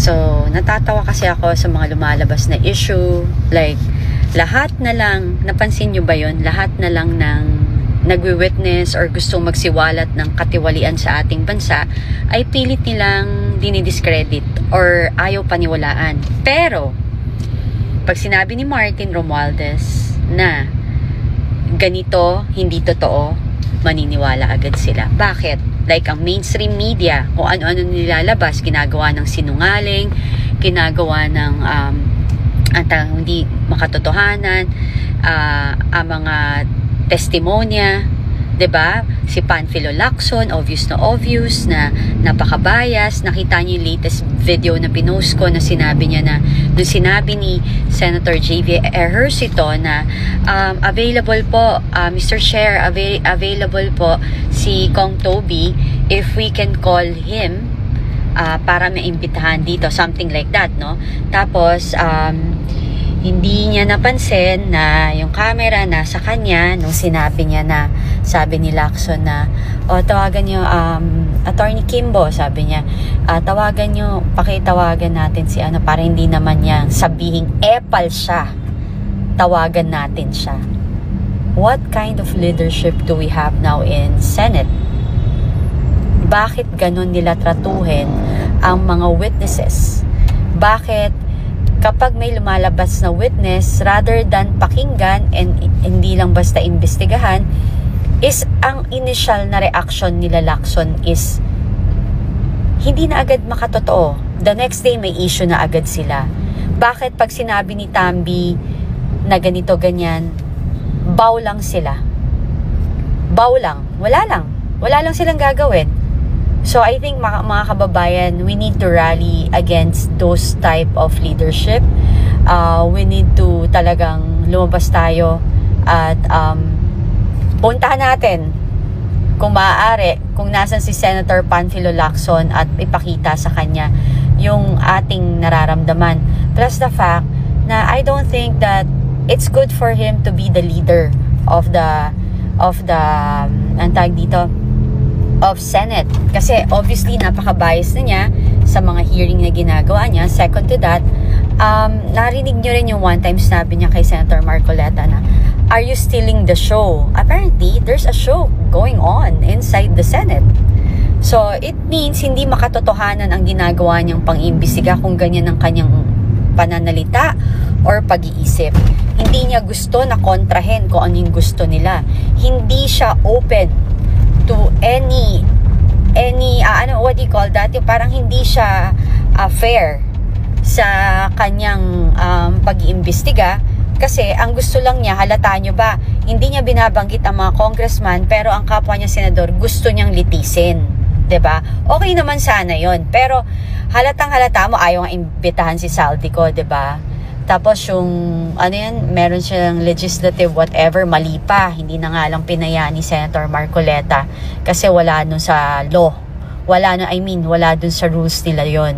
So, natatawa kasi ako sa mga lumalabas na issue. Like, lahat na lang, napansin nyo ba yun? Lahat na lang ng nagwi-witness or gustong magsiwalat ng katiwalian sa ating bansa ay pilit nilang dinidiscredit or ayaw paniwalaan. Pero, pag sinabi ni Martin Romualdez na ganito, hindi totoo, maniniwala agad sila. Bakit? Like ang mainstream media, kung ano-ano nilalabas, ginagawa ng sinungaling, ginagawa ng hindi makatotohanan, ang mga testimonya, 'di ba? Si Panfilo Lacson, obvious na napaka-bias. Nakita niyo yung latest video na pinost ko na sinabi niya na nung sinabi ni Senator J.V. Ejercito na available po, Mr. Chair, available po si Kong Toby if we can call him para maimbitahan dito, something like that, no? Tapos hindi niya napansin na yung camera nasa kanya nung sinabi niya na, sabi ni Lacson na, tawagan niyo Attorney Kimbo, sabi niya, tawagan niyo, pakitawagan natin si para hindi naman niya sabihing epal siya, tawagan natin siya. What kind of leadership do we have now in Senate? Bakit ganun nila tratuhin ang mga witnesses? Bakit kapag may lumalabas na witness, rather than pakinggan and hindi lang basta imbestigahan, is ang initial na reaction nila Lacson is hindi na agad makatotoo. The next day may issue na agad sila. Bakit pag sinabi ni Tambi na ganito ganyan, bow lang sila? Bow lang. Wala lang silang gagawin. So I think mga kababayan, we need to rally against those type of leadership. We need to talagang lumabas tayo at puntahan natin kung maaari, kung nasan si Senator Panfilo Lacson at ipakita sa kanya yung ating nararamdaman. Plus the fact na I don't think that it's good for him to be the leader of the of Senate. Kasi obviously napaka-bias na niya sa mga hearing na ginagawa niya. Second to that, narinig niyo rin yung one time sinabi niya kay Senator Marcoleta na, are you stealing the show? Apparently, there's a show going on inside the Senate. So, it means hindi makatotohanan ang ginagawa niyang pang-imbestiga kung ganyan ang kanyang pananalita or pag-iisip. Hindi niya gusto na kontrahen kung ano yung gusto nila. Hindi siya open to any what do you call that? Yung parang hindi siya fair sa kanyang pag-iimbestiga kasi ang gusto lang niya, halata nyo ba, hindi niya binabanggit ang mga congressman pero ang kapwa niya senador gusto niyang litisin, 'di ba? Okay naman sana 'yon, pero halatang-halata mo ayaw nga imbitahan si Saldico, 'di ba? Tapos yung meron siyang legislative whatever, mali pa, hindi na nga lang pinaya ni Senator Marcoleta kasi wala nun sa law, wala dun sa rules nila yon.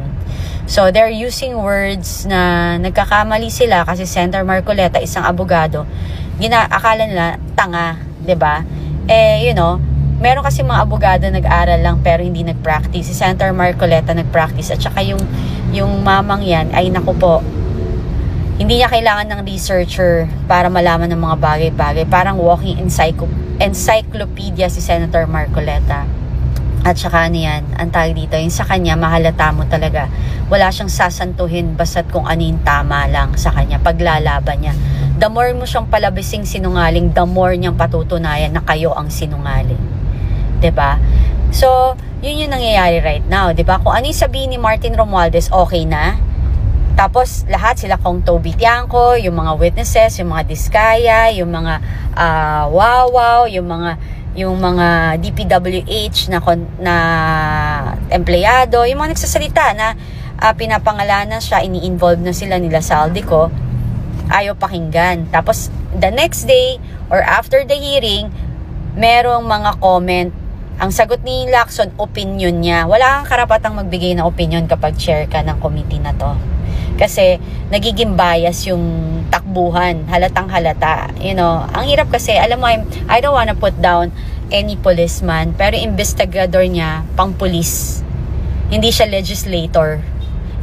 So they're using words na nagkakamali sila kasi Senator Marcoleta isang abogado, akala nila tanga, 'di ba? Meron kasi mga abogado nag-aral lang pero hindi nag-practice. Si Senator Marcoleta nag-practice at saka yung mamang yan ay naku po, hindi niya kailangan ng researcher para malaman ng mga bagay-bagay. Parang walking encyclopedia si Senator Marcoleta. At saka ang tawag dito, yung sa kanya, mahalata mo talaga. Wala siyang sasantuhin basta't kung ano yung tama lang sa kanya, paglalaban niya. The more mo siyang palabising sinungaling, the more niyang patutunayan na kayo ang sinungaling. 'Di ba? So, yun yung nangyayari right now. 'Di ba? Kung ano yung sabihin ni Martin Romualdez, okay na. Tapos lahat sila Kong Toby Tiangco, yung mga witnesses, yung mga Diskaya, yung mga Wawaw, yung mga DPWH na empleyado, yung mga nagsasalita na pinapangalanan siya, ini-involve na sila nila Saldico, ayaw pakinggan. Tapos the next day or after the hearing, merong mga comment. Ang sagot ni Lacson, opinion niya. Wala kang karapatang magbigay ng opinion kapag chair ka ng committee na to. Kasi nagiging bias yung takbuhan, halatang halata. Ang hirap kasi, alam mo, I don't wanna put down any policeman, pero investigador niya pang pulis. Hindi siya legislator.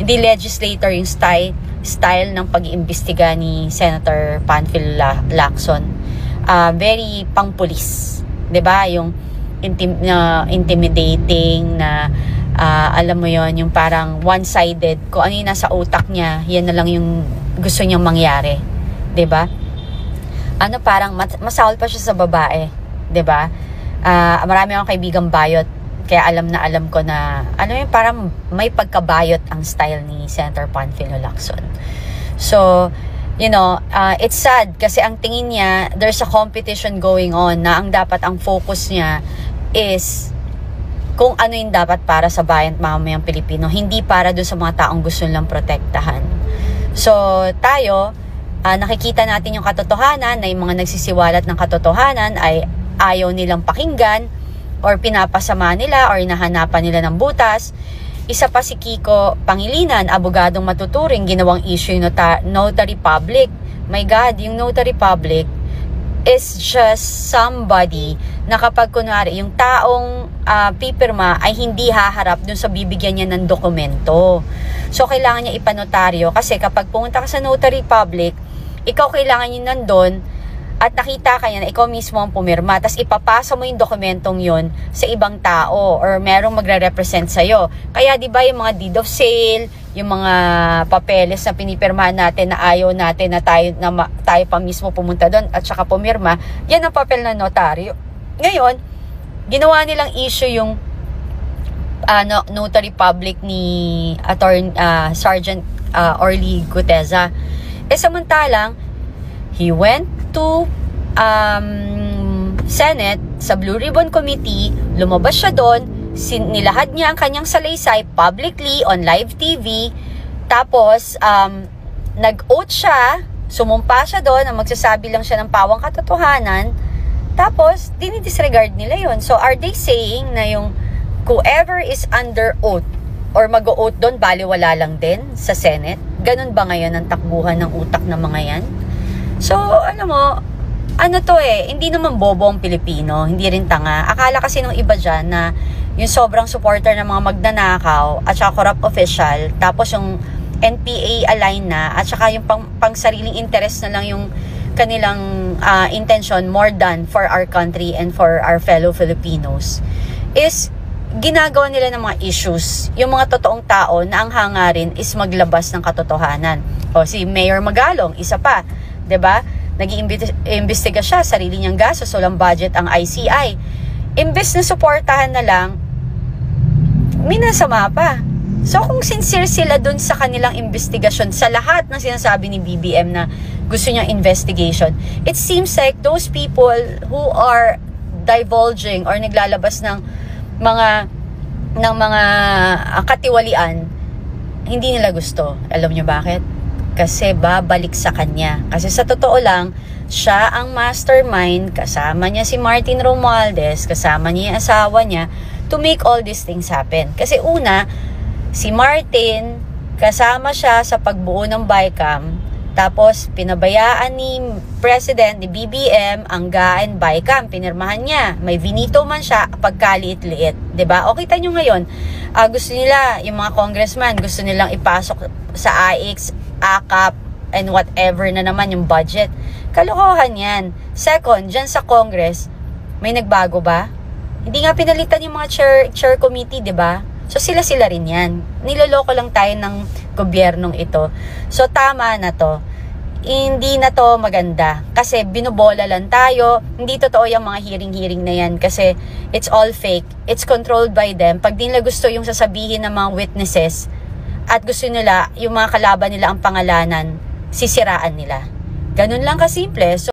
Hindi legislator yung style ng pag-iimbestiga ni Senator Panfil Lacson. Very pang-pulis. 'Di ba? Yung intimidating na alam mo yon, yung parang one-sided. Kung ano yung nasa utak niya, yan na lang yung gusto niyang mangyari. 'Di ba? Parang masahol pa siya sa babae. 'Di ba? Marami akong kaibigang bayot. Kaya alam ko na, parang may pagkabayot ang style ni Senator Panfilo Lacson. So, it's sad kasi ang tingin niya, there's a competition going on na ang focus niya is kung ano yung dapat para sa bayan at mamamayang Pilipino, hindi para doon sa mga taong gusto nilang protektahan. So, tayo, nakikita natin yung katotohanan na yung mga nagsisiwalat ng katotohanan ay ayaw nilang pakinggan, or pinapasama nila or hinahanapan nila ng butas. Isa pa si Kiko Pangilinan, abogadong matuturing, ginawang issue yung notary public. My God, yung notary public is just somebody na kapag kunwari yung taong pipirma ay hindi haharap dun sa bibigyan niya ng dokumento. So kailangan niya ipanotaryo kasi kapag pumunta ka sa notary public, ikaw kailangan yun nandun at nakita ka niya na ikaw mismo ang pumirma, tapos ipapasa mo yung dokumentong yun sa ibang tao or merong magre-represent sa'yo. Kaya di ba yung mga deed of sale, yung mga papeles na pinipirmahan natin na ayaw natin na tayo pa mismo pumunta doon at saka pumirma, yan ang papel ng notaryo. Ngayon, ginawa nilang issue yung notary public ni Sergeant Orly Guteza. Samantalang, he went to Senate sa Blue Ribbon Committee, lumabas siya doon, nilahad niya ang kanyang salaysay publicly on live TV, tapos nag-oath siya, sumumpa siya doon na magsasabi lang siya ng pawang katotohanan, tapos dinidisregard nila yon. So are they saying na yung whoever is under oath or mag-oath doon, baliwala lang din sa Senate? Ganun ba ngayon ang takbuhan ng utak ng mga yan? So, hindi naman bobo ang Pilipino, hindi rin tanga. Akala kasi nung iba dyan na yung sobrang supporter ng mga magnanakaw at saka corrupt official, tapos yung NPA align na, at saka yung pang sariling interest na lang yung kanilang intention more than for our country and for our fellow Filipinos, is ginagawa nila ng mga issues, yung mga totoong tao na ang hangarin is maglabas ng katotohanan. O si Mayor Magalong, isa pa, 'di ba? Nag-iimbestiga siya, sarili niyang gastos, walang budget ang ICI. Imbes na suportahan na lang, minasama pa. So kung sincere sila dun sa kanilang investigasyon, sa lahat ng sinasabi ni BBM na gusto niyang investigation, it seems like those people who are divulging or naglalabas ng mga katiwalian, hindi nila gusto. Alam niyo bakit? Kasi babalik sa kanya. Kasi sa totoo lang, siya ang mastermind, kasama niya si Martin Romualdez, kasama niya yung asawa niya, to make all these things happen. Kasi una, si Martin, kasama siya sa pagbuo ng BICAM, tapos pinabayaan ni President, ni BBM, ang GAN BICAM, pinirmahan niya. May vinito man siya, pagkaliit-liit. 'Di ba? O kita nyo ngayon, gusto nila, yung mga congressman, gusto nilang ipasok sa AIX, AKAP, and whatever na naman yung budget. Kalokohan yan. Second, dyan sa Congress, may nagbago ba? Hindi nga pinalitan yung mga chair committee, di ba? So sila rin yan. Niloloko lang tayo ng gobyernong ito. So tama na to. Hindi na to maganda. Kasi binobola lang tayo. Hindi totoo yung mga hearing na yan. Kasi it's all fake. It's controlled by them. Pag di nila gusto yung sasabihin ng mga witnesses, at gusto nila, yung mga kalaban nila ang pangalanan, sisiraan nila. Ganun lang kasimple. So,